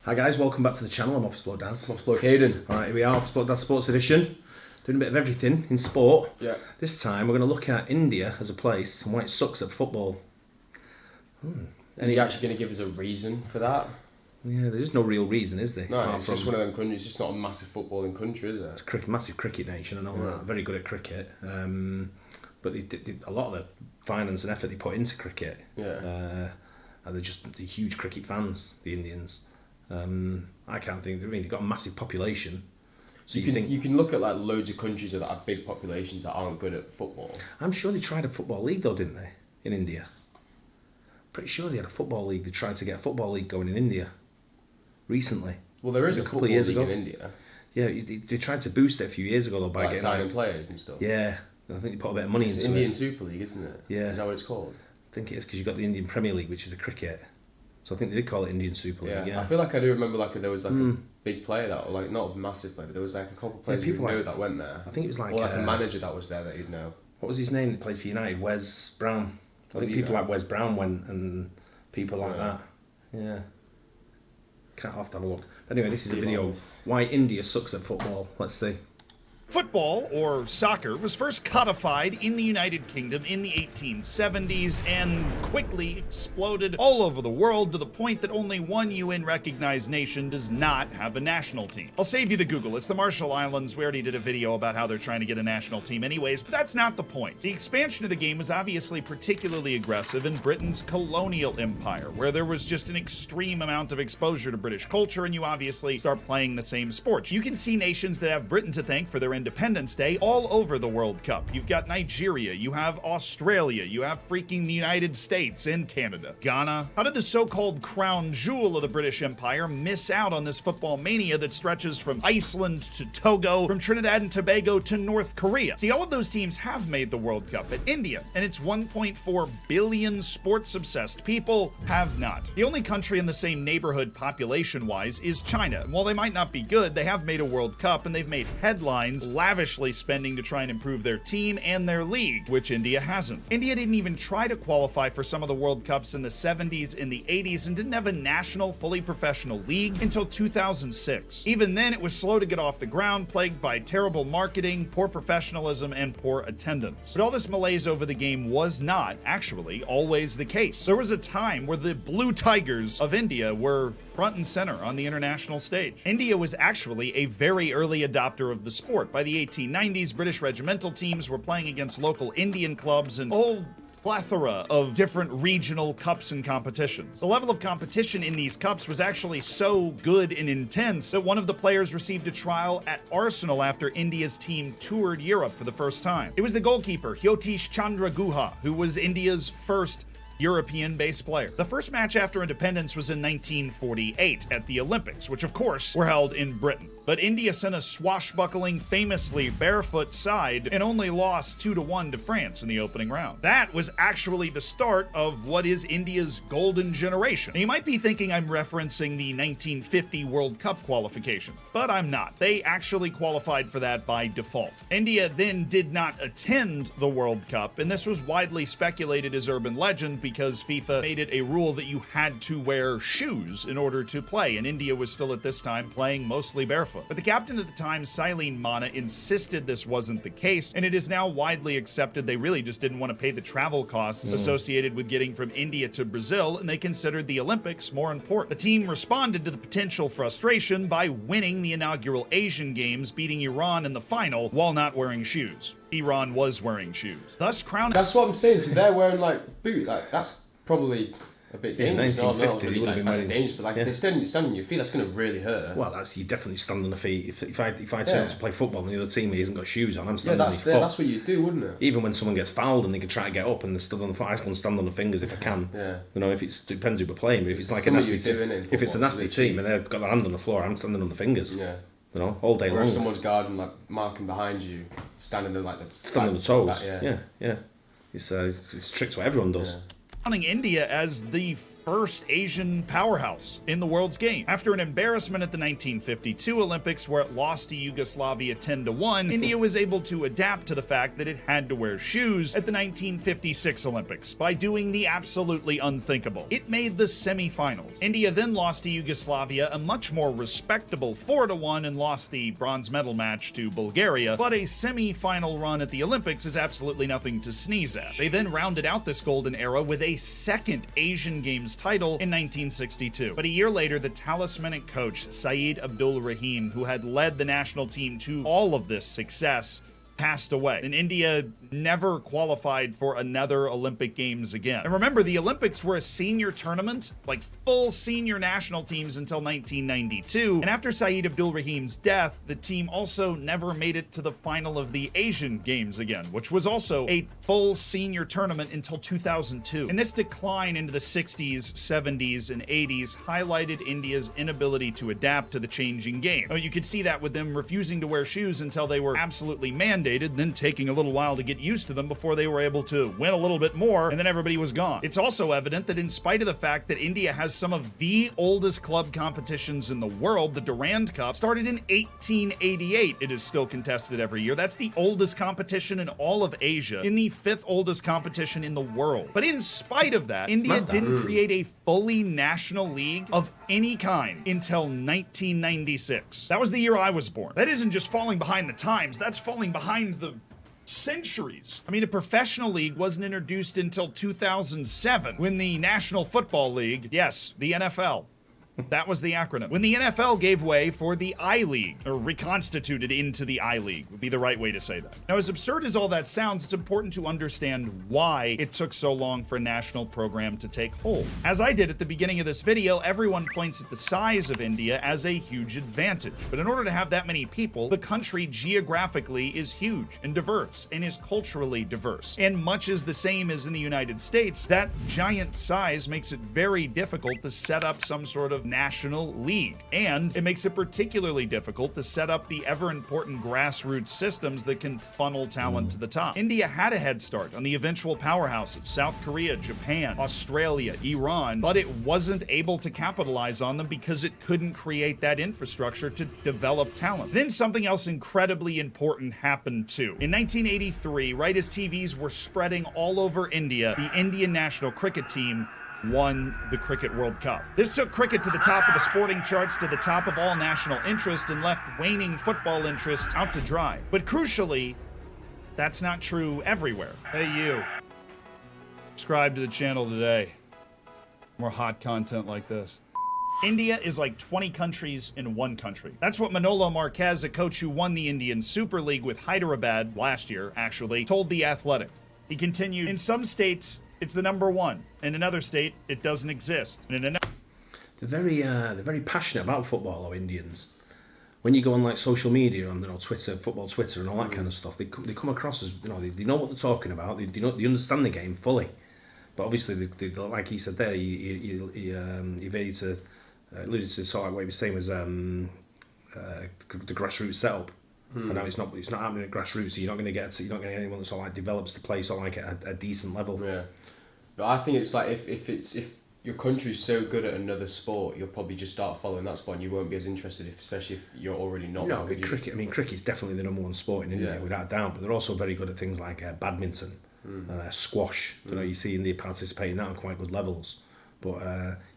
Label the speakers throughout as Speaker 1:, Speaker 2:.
Speaker 1: Hi guys, welcome back to the channel. I'm Office Bloke Daz.
Speaker 2: Office Bloke Aidan.
Speaker 1: Alright, here we are, Office Bloke Daz Sports Edition. Doing a bit of everything in sport.
Speaker 2: Yeah.
Speaker 1: This time we're going to look at India as a place and why it sucks at football.
Speaker 2: Is he actually going to give us a reason for that?
Speaker 1: Yeah, there's no real reason, is there?
Speaker 2: No, it's just one of them countries. It's just not a massive footballing country, is it?
Speaker 1: It's a massive cricket nation, I know that. Very good at cricket. But a lot of the finance and effort they put into cricket.
Speaker 2: Yeah.
Speaker 1: And they're huge cricket fans, the Indians. I can't think. They've got a massive population. So
Speaker 2: you can look at like loads of countries that have big populations that aren't good at football.
Speaker 1: I'm sure they tried a football league though, didn't they? In India. Pretty sure they had a football league. They tried to get a football league going in India recently.
Speaker 2: Well, there is a
Speaker 1: couple
Speaker 2: football
Speaker 1: of years
Speaker 2: league
Speaker 1: ago
Speaker 2: in India.
Speaker 1: Yeah, they tried to boost it a few years ago though by
Speaker 2: Like
Speaker 1: getting
Speaker 2: signing players and stuff.
Speaker 1: Yeah, I think they put a bit of money
Speaker 2: It's
Speaker 1: into
Speaker 2: Indian
Speaker 1: it.
Speaker 2: Super League, isn't it?
Speaker 1: Yeah.
Speaker 2: Is that what it's called?
Speaker 1: I think it is because you've got the Indian Premier League, which is the cricket. So I think they did call it Indian Super League. Yeah.
Speaker 2: I feel like I do remember there was a big player that, like, not a massive player, but there was like a couple of players
Speaker 1: people
Speaker 2: you know that went there.
Speaker 1: I think it was like
Speaker 2: a manager that was there that you'd know.
Speaker 1: What was his name that played for United? Wes Brown. I think people like Wes Brown went and people like that. Yeah. I'll have to have a look. Anyway, this is a video. Why India sucks at football. Let's see.
Speaker 3: Football, or soccer, was first codified in the United Kingdom in the 1870s and quickly exploded all over the world to the point that only one UN-recognized nation does not have a national team. I'll save you the Google. It's the Marshall Islands. We already did a video about how they're trying to get a national team anyways, but that's not the point. The expansion of the game was obviously particularly aggressive in Britain's colonial empire, where there was just an extreme amount of exposure to British culture, and you obviously start playing the same sports. You can see nations that have Britain to thank for their Independence Day all over the World Cup. You've got Nigeria, you have Australia, you have freaking the United States and Canada. Ghana. How did the so-called crown jewel of the British Empire miss out on this football mania that stretches from Iceland to Togo, from Trinidad and Tobago to North Korea? See, all of those teams have made the World Cup, but India and its 1.4 billion sports-obsessed people have not. The only country in the same neighborhood population-wise is China. And while they might not be good, they have made a World Cup and they've made headlines, lavishly spending to try and improve their team and their league, which India hasn't. India didn't even try to qualify for some of the World Cups in the 70s and the 80s and didn't have a national, fully professional league until 2006. Even then, it was slow to get off the ground, plagued by terrible marketing, poor professionalism, and poor attendance. But all this malaise over the game was not, actually, always the case. There was a time where the Blue Tigers of India were front and center on the international stage. India was actually a very early adopter of the sport. By the 1890s, British regimental teams were playing against local Indian clubs and a whole plethora of different regional cups and competitions. The level of competition in these cups was actually so good and intense that one of the players received a trial at Arsenal after India's team toured Europe for the first time. It was the goalkeeper, Jyotish Chandra Guha, who was India's first European-based player. The first match after independence was in 1948 at the Olympics, which of course were held in Britain. But India sent a swashbuckling, famously barefoot side and only lost 2-1 to France in the opening round. That was actually the start of what is India's golden generation. Now, you might be thinking I'm referencing the 1950 World Cup qualification, but I'm not. They actually qualified for that by default. India then did not attend the World Cup, and this was widely speculated as urban legend because FIFA made it a rule that you had to wear shoes in order to play, and India was still at this time playing mostly barefoot. But the captain at the time, Silene Mana, insisted this wasn't the case, and it is now widely accepted they really just didn't want to pay the travel costs associated with getting from India to Brazil, and they considered the Olympics more important. The team responded to the potential frustration by winning the inaugural Asian Games, beating Iran in the final while not wearing shoes. Iran was wearing shoes. Thus crowning...
Speaker 2: That's what I'm saying, so they're wearing like boots, like that's probably a bit dangerous.
Speaker 1: 1950, they would have been wearing
Speaker 2: dangerous, but like if they're standing on your feet, that's going to really hurt.
Speaker 1: Well, that's you definitely stand on the feet. If I turn up to play football and the other team hasn't got shoes on, I'm standing on his foot.
Speaker 2: That's what you do, wouldn't it?
Speaker 1: Even when someone gets fouled and they can try to get up and they're stood on the foot, I just want to stand on the fingers if I can.
Speaker 2: Yeah.
Speaker 1: You know, if it depends who we're playing, but if it's like a nasty team, if it's a nasty team and they've got their hand on the floor, I'm standing on the fingers.
Speaker 2: Yeah.
Speaker 1: You know, all day long.
Speaker 2: Or if someone's guarding, like marking behind you, standing there like
Speaker 1: standing on the toes. Yeah. It's tricks what everyone does.
Speaker 3: India as the first Asian powerhouse in the world's game. After an embarrassment at the 1952 Olympics where it lost to Yugoslavia 10-1, India was able to adapt to the fact that it had to wear shoes at the 1956 Olympics by doing the absolutely unthinkable. It made the semifinals. India then lost to Yugoslavia a much more respectable 4-1 and lost the bronze medal match to Bulgaria, but a semi-final run at the Olympics is absolutely nothing to sneeze at. They then rounded out this golden era with a second Asian Games title in 1962. But a year later, the talismanic coach, Saeed Abdul Rahim, who had led the national team to all of this success, passed away, and India never qualified for another Olympic Games again. And remember, the Olympics were a senior tournament, like full senior national teams until 1992, and after Saeed Abdul Rahim's death, the team also never made it to the final of the Asian Games again, which was also a full senior tournament until 2002. And this decline into the 60s, 70s, and 80s highlighted India's inability to adapt to the changing game. You could see that with them refusing to wear shoes until they were absolutely mandated, then taking a little while to get used to them before they were able to win a little bit more, and then everybody was gone. It's also evident that in spite of the fact that India has some of the oldest club competitions in the world, the Durand Cup started in 1888. It is still contested every year. That's the oldest competition in all of Asia, in the 5th oldest competition in the world. But in spite of that, India didn't create a fully national league of any kind until 1996. That was the year I was born. That isn't just falling behind the times, that's falling behind the centuries. I mean, a professional league wasn't introduced until 2007 when the National Football League, yes, the NFL, that was the acronym, when the NFL gave way for the I-League, or reconstituted into the I-League, would be the right way to say that. Now, as absurd as all that sounds, it's important to understand why it took so long for a national program to take hold. As I did at the beginning of this video, everyone points at the size of India as a huge advantage. But in order to have that many people, the country geographically is huge and diverse, and is culturally diverse. And much as the same as in the United States, that giant size makes it very difficult to set up some sort of national league, and it makes it particularly difficult to set up the ever-important grassroots systems that can funnel talent to the top. India had a head start on the eventual powerhouses, South Korea, Japan, Australia, Iran, but it wasn't able to capitalize on them because it couldn't create that infrastructure to develop talent. Then something else incredibly important happened too. In 1983, right as TVs were spreading all over India, the Indian national cricket team won the Cricket World Cup. This took cricket to the top of the sporting charts, to the top of all national interest, and left waning football interest out to dry. But crucially, that's not true everywhere. Hey you, subscribe to the channel today. More hot content like this. India is like 20 countries in one country. That's what Manolo Marquez, a coach who won the Indian Super League with Hyderabad last year, actually, told The Athletic. He continued, in some states, it's the number one. In another state, it doesn't exist. And in another...
Speaker 1: They're very passionate about football, though, Indians. When you go on like social media, on Twitter, football Twitter, and all that kind of stuff, they come across as they know what they're talking about. They understand the game fully. But obviously, they, like he said there, he alluded to sort of what he was saying was the grassroots setup. And now it's not happening at grassroots. So you're not going to get anyone that sort of like develops the play sort of like at a decent level.
Speaker 2: Yeah, but I think it's like if your country's so good at another sport, you'll probably just start following that sport, and you won't be as interested, especially if you're already not.
Speaker 1: No, cricket. I mean, cricket's definitely the number one sport in India, without a doubt. But they're also very good at things like badminton, squash. You see India participate in that on quite good levels. But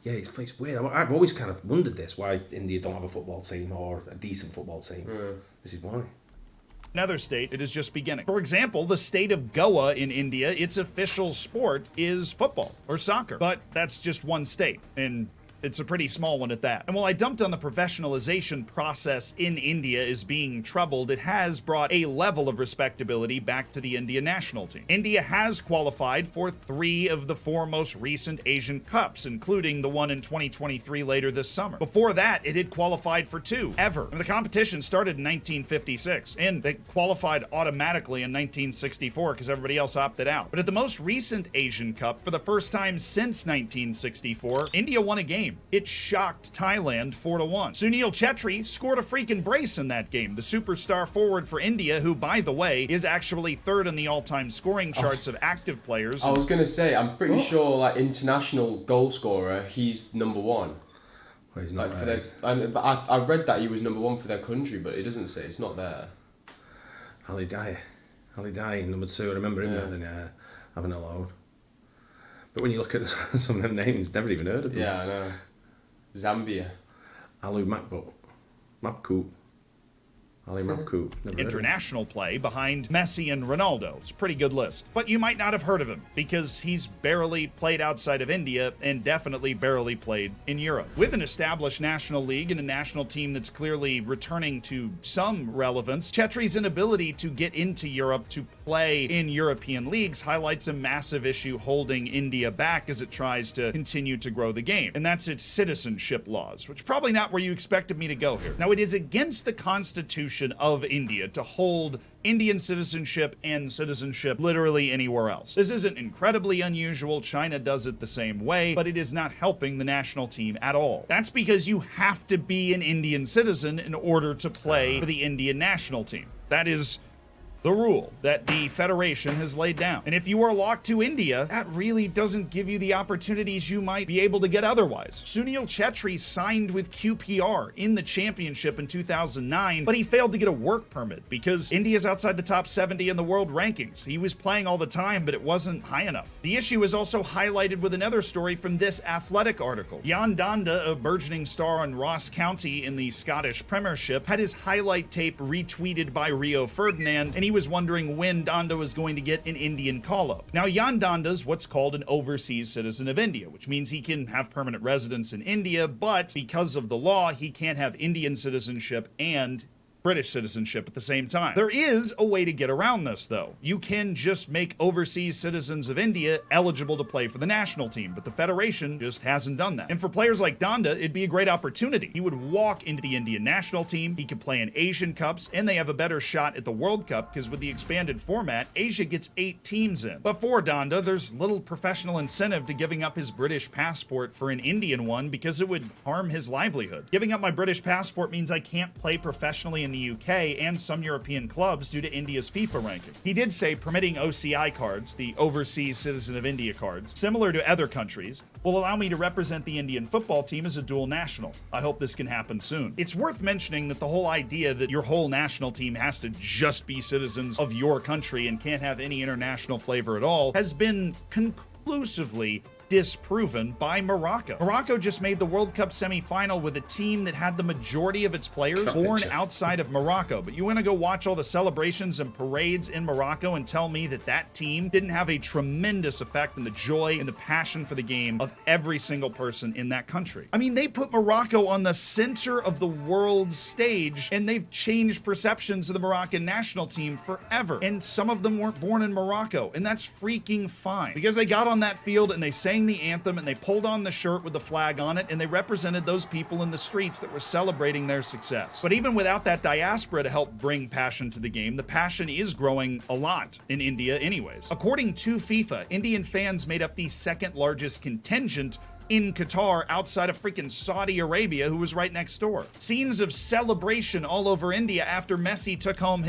Speaker 1: yeah, it's weird. I've always kind of wondered why India don't have a football team or a decent football team. This is why.
Speaker 3: Another state, it is just beginning. For example, the state of Goa in India, its official sport is football or soccer. But that's just one state, and it's a pretty small one at that. And while I dumped on the professionalization process in India as being troubled, it has brought a level of respectability back to the India national team. India has qualified for 3 of the 4 most recent Asian Cups, including the one in 2023 later this summer. Before that, it had qualified for 2, ever. And the competition started in 1956, and they qualified automatically in 1964 because everybody else opted out. But at the most recent Asian Cup, for the first time since 1964, India won a game. game. It shocked Thailand 4-1. Sunil Chhetri scored a freaking brace in that game. The superstar forward for India, who, by the way, is actually third in the all-time scoring charts of active players.
Speaker 2: I was going to say, I'm pretty sure, like, international goal scorer, he's number one.
Speaker 1: Well, he's not
Speaker 2: like, I read that he was number one for their country, but it doesn't say. It's not there.
Speaker 1: Ali Dye, number 2. I remember him having a load. But when you look at some of them names, never even heard of them.
Speaker 2: Yeah, I know. Zambia.
Speaker 1: Alu Mapkut. Ali Mapkut.
Speaker 3: International play behind Messi and Ronaldo. It's a pretty good list. But you might not have heard of him because he's barely played outside of India and definitely barely played in Europe. With an established national league and a national team that's clearly returning to some relevance, Chetri's inability to get into Europe to play in European leagues highlights a massive issue holding India back as it tries to continue to grow the game. And that's its citizenship laws, which is probably not where you expected me to go here. Now, it is against the Constitution of India to hold Indian citizenship and citizenship literally anywhere else. This isn't incredibly unusual. China does it the same way, but it is not helping the national team at all. That's because you have to be an Indian citizen in order to play for the Indian national team. That is the rule that the Federation has laid down. And if you are locked to India, that really doesn't give you the opportunities you might be able to get otherwise. Sunil Chhetri signed with QPR in the championship in 2009, but he failed to get a work permit because India's outside the top 70 in the world rankings. He was playing all the time, but it wasn't high enough. The issue is also highlighted with another story from this Athletic article. Jan Danda, a burgeoning star in Ross County in the Scottish Premiership, had his highlight tape retweeted by Rio Ferdinand, and he was wondering when Danda was going to get an Indian call-up. Now, Jan Danda's what's called an overseas citizen of India, which means he can have permanent residence in India, but because of the law, he can't have Indian citizenship and British citizenship at the same time. There is a way to get around this, though. You can just make overseas citizens of India eligible to play for the national team, but the Federation just hasn't done that. And for players like Danda, it'd be a great opportunity. He would walk into the Indian national team, he could play in Asian Cups, and they have a better shot at the World Cup because with the expanded format, Asia gets 8 teams in. But for Danda, there's little professional incentive to giving up his British passport for an Indian one because it would harm his livelihood. Giving up my British passport means I can't play professionally in the UK and some European clubs due to India's FIFA ranking. He did say permitting OCI cards, the Overseas Citizen of India cards, similar to other countries, will allow me to represent the Indian football team as a dual national. I hope this can happen soon. It's worth mentioning that the whole idea that your whole national team has to just be citizens of your country and can't have any international flavor at all has been conclusively disproven by Morocco. Morocco just made the World Cup semi-final with a team that had the majority of its players born outside of Morocco. But you want to go watch all the celebrations and parades in Morocco and tell me that that team didn't have a tremendous effect on the joy and the passion for the game of every single person in that country. I mean, they put Morocco on the center of the world stage and they've changed perceptions of the Moroccan national team forever. And some of them weren't born in Morocco, and that's freaking fine because they got on that field and they sang the anthem and they pulled on the shirt with the flag on it and they represented those people in the streets that were celebrating their success. But even without that diaspora to help bring passion to the game, the passion is growing a lot in India anyways. According to FIFA, Indian fans made up the second largest contingent in Qatar outside of freaking Saudi Arabia, who was right next door. Scenes of celebration all over India after Messi took home.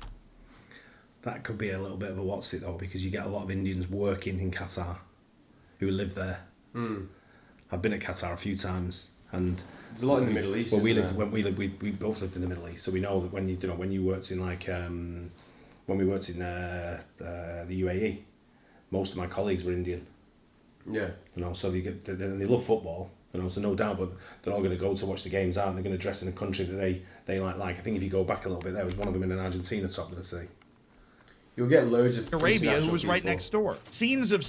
Speaker 1: That could be a little bit of a what's it though, because you get a lot of Indians working in Qatar who live there. I've been at Qatar a few times, and
Speaker 2: there's a lot in the Middle East.
Speaker 1: Well, we both lived in the Middle East, so we know that when you worked in like when we worked in the UAE, most of my colleagues were Indian.
Speaker 2: Yeah.
Speaker 1: So they love football. So no doubt, but they're all going to go to watch the games, aren't they? They're going to dress in a country that they like. I think if you go back a little bit, there was one of them in Argentina, top of the sea.
Speaker 2: You'll get loads of
Speaker 3: Arabia, who was right next door. Scenes of.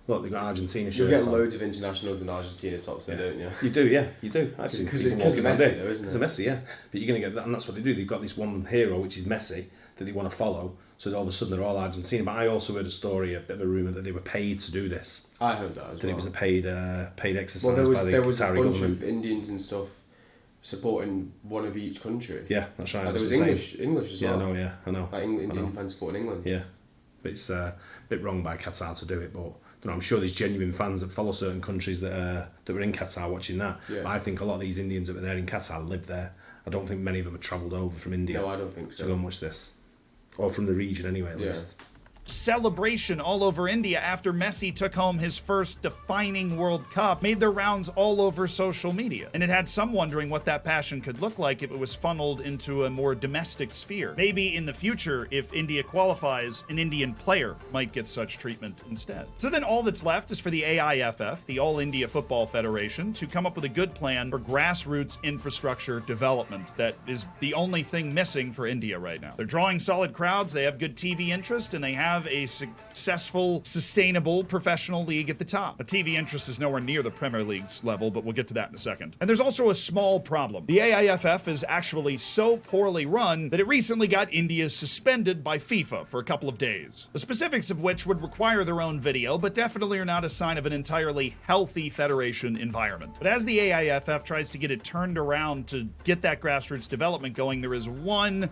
Speaker 1: Look, they've got Argentina shirts.
Speaker 2: You'll get loads of internationals in Argentina tops, don't you?
Speaker 1: You do, yeah, you do. Actually,
Speaker 2: because of Messi, though, isn't it?
Speaker 1: It's a Messi, yeah. But you're going to get that, and that's what they do. They've got this one hero, which is Messi, that they want to follow. So all of a sudden they're all Argentina. But I also heard a story, a bit of a rumour, that they were paid to do this.
Speaker 2: I heard that as well.
Speaker 1: That it was a paid exercise
Speaker 2: by the
Speaker 1: Qatari
Speaker 2: was a bunch
Speaker 1: government.
Speaker 2: of Indians and stuff supporting one of each country.
Speaker 1: Yeah, that's right.
Speaker 2: There was English as well.
Speaker 1: Yeah, I know.
Speaker 2: Like Indian fans supporting England.
Speaker 1: Yeah, but it's a bit wrong by Qatar to do it, but I'm sure there's genuine fans that follow certain countries that were in Qatar watching that.
Speaker 2: Yeah.
Speaker 1: But I think a lot of these Indians that were there in Qatar live there. I don't think many of them have travelled over from India.
Speaker 2: No, I don't think so.
Speaker 1: To go and watch this. Or from the region anyway, at least.
Speaker 3: Celebration all over India after Messi took home his first defining World Cup made their rounds all over social media. And it had some wondering what that passion could look like if it was funneled into a more domestic sphere. Maybe in the future, if India qualifies, an Indian player might get such treatment instead. So then all that's left is for the AIFF, the All India Football Federation, to come up with a good plan for grassroots infrastructure development. That is the only thing missing for India right now. They're drawing solid crowds, they have good TV interest, and they have a successful, sustainable professional league at the top. The TV interest is nowhere near the Premier League's level, but we'll get to that in a second. And there's also a small problem. The AIFF is actually so poorly run that it recently got India suspended by FIFA for a couple of days. The specifics of which would require their own video, but definitely are not a sign of an entirely healthy federation environment. But as the AIFF tries to get it turned around to get that grassroots development going, there is one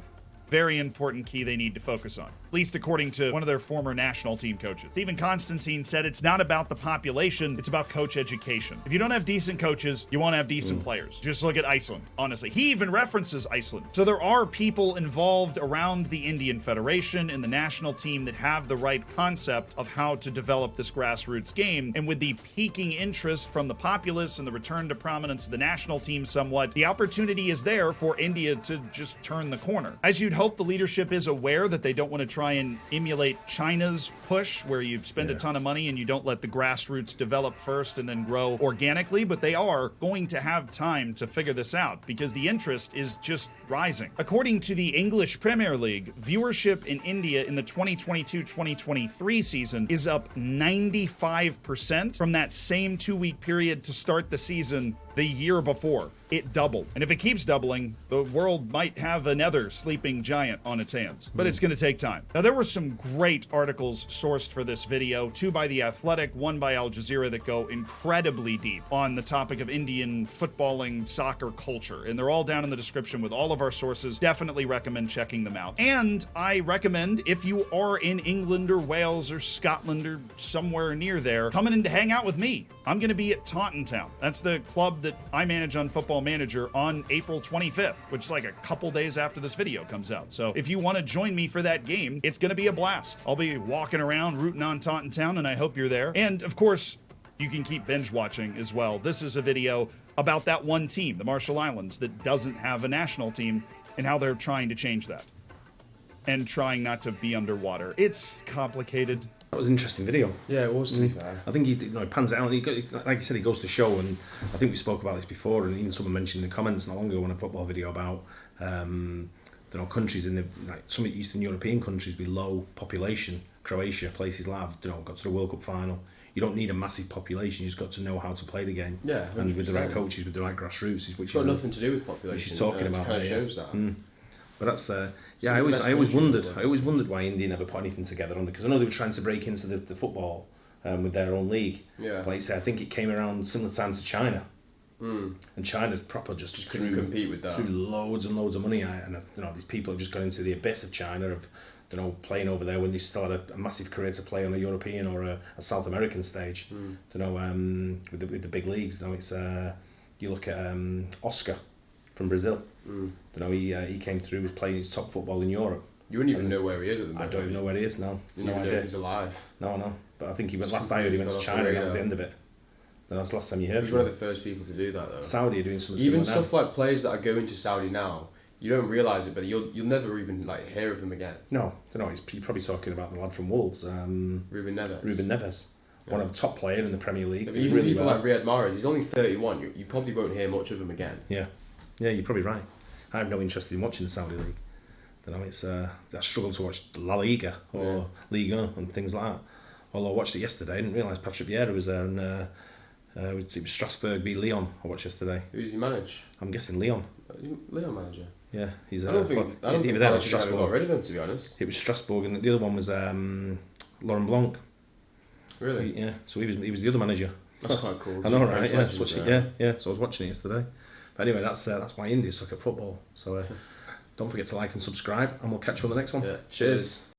Speaker 3: very important key they need to focus on, at least according to one of their former national team coaches. Stephen Constantine said it's not about the population, it's about coach education. If you don't have decent coaches, you won't have decent players. Just look at Iceland, honestly. He even references Iceland. So there are people involved around the Indian Federation and the national team that have the right concept of how to develop this grassroots game. And with the peaking interest from the populace and the return to prominence of the national team somewhat, the opportunity is there for India to just turn the corner. As you'd hope, the leadership is aware that they don't want to try and emulate China's push, where you spend a ton of money and you don't let the grassroots develop first and then grow organically, but they are going to have time to figure this out because the interest is just rising. According to the English Premier League, viewership in India in the 2022-2023 season is up 95% from that same 2-week period to start the season the year before. It doubled. And if it keeps doubling, the world might have another sleeping giant on its hands. But it's going to take time. Now, there were some great articles sourced for this video, 2 by The Athletic, 1 by Al Jazeera, that go incredibly deep on the topic of Indian footballing soccer culture. And they're all down in the description with all of our sources. Definitely recommend checking them out. And I recommend, if you are in England or Wales or Scotland or somewhere near there, coming in to hang out with me. I'm going to be at Taunton Town. That's the club that I manage on Football Manager on April 25th, which is like a couple days after this video comes out. So if you want to join me for that game, it's going to be a blast. I'll be walking around rooting on Taunton Town, and I hope you're there. And of course, you can keep binge watching as well. This is a video about that one team, the Marshall Islands, that doesn't have a national team and how they're trying to change that and trying not to be underwater. It's complicated.
Speaker 1: That was an interesting video.
Speaker 2: Yeah, it was, to be fair.
Speaker 1: I think he pans it out. Like you said, he goes to show, and I think we spoke about this before, and even someone mentioned in the comments not long ago on a football video about countries in the some Eastern European countries with low population, Croatia, places like that, got to the World Cup final. You don't need a massive population. You just got to know how to play the game.
Speaker 2: Yeah, 100%.
Speaker 1: And with the right coaches, with the right grassroots, which
Speaker 2: it's got nothing to do with population.
Speaker 1: Which he's talking about.
Speaker 2: It kind of shows that.
Speaker 1: But that's I always wondered why India never put anything together on, because I know they were trying to break into the football with their own league.
Speaker 2: Yeah.
Speaker 1: But like I say, I think it came around similar time to China. And China proper just
Speaker 2: couldn't compete with that.
Speaker 1: Threw loads and loads of money at it, and these people have just gone into the abyss of China of playing over there when they start a massive career to play on a European or a South American stage. With the big leagues. It's you look at Oscar from Brazil. He came through, was playing his top football in Europe.
Speaker 2: You wouldn't even know where he is at the moment.
Speaker 1: I don't even know where he is now.
Speaker 2: You don't even know if he's alive.
Speaker 1: No, I know. But I think he went last I heard he went to China, and that was the end of it. That's the last time you heard.
Speaker 2: He's one of the first people to do that, though.
Speaker 1: Saudi are doing something
Speaker 2: even
Speaker 1: similar
Speaker 2: stuff like players that are going to Saudi now, you don't realise it, but you'll never even hear of them again.
Speaker 1: No, he's probably talking about the lad from Wolves,
Speaker 2: Ruben Neves.
Speaker 1: One of the top player in the Premier League.
Speaker 2: Even really people like Riyad Mahrez, he's only 31. You probably won't hear much of him again.
Speaker 1: Yeah, you're probably right. I have no interest in watching the Saudi League. I struggle to watch La Liga or Liga and things like that. Although I watched it yesterday, I didn't realise Patrick Vieira was there, and it was Strasbourg beat Lyon. I watched yesterday.
Speaker 2: Who does he manage?
Speaker 1: I'm guessing Lyon.
Speaker 2: Lyon manager.
Speaker 1: Yeah, he's.
Speaker 2: I don't think Strasbourg got rid of him, to be honest.
Speaker 1: It was Strasbourg, and the other one was Laurent Blanc.
Speaker 2: Really?
Speaker 1: Yeah. So he was the other manager.
Speaker 2: That's quite cool.
Speaker 1: I know, right? Yeah. So I was watching it yesterday. But anyway, that's why India suck at football. So don't forget to like and subscribe, and we'll catch you on the next one.
Speaker 2: Yeah. Cheers.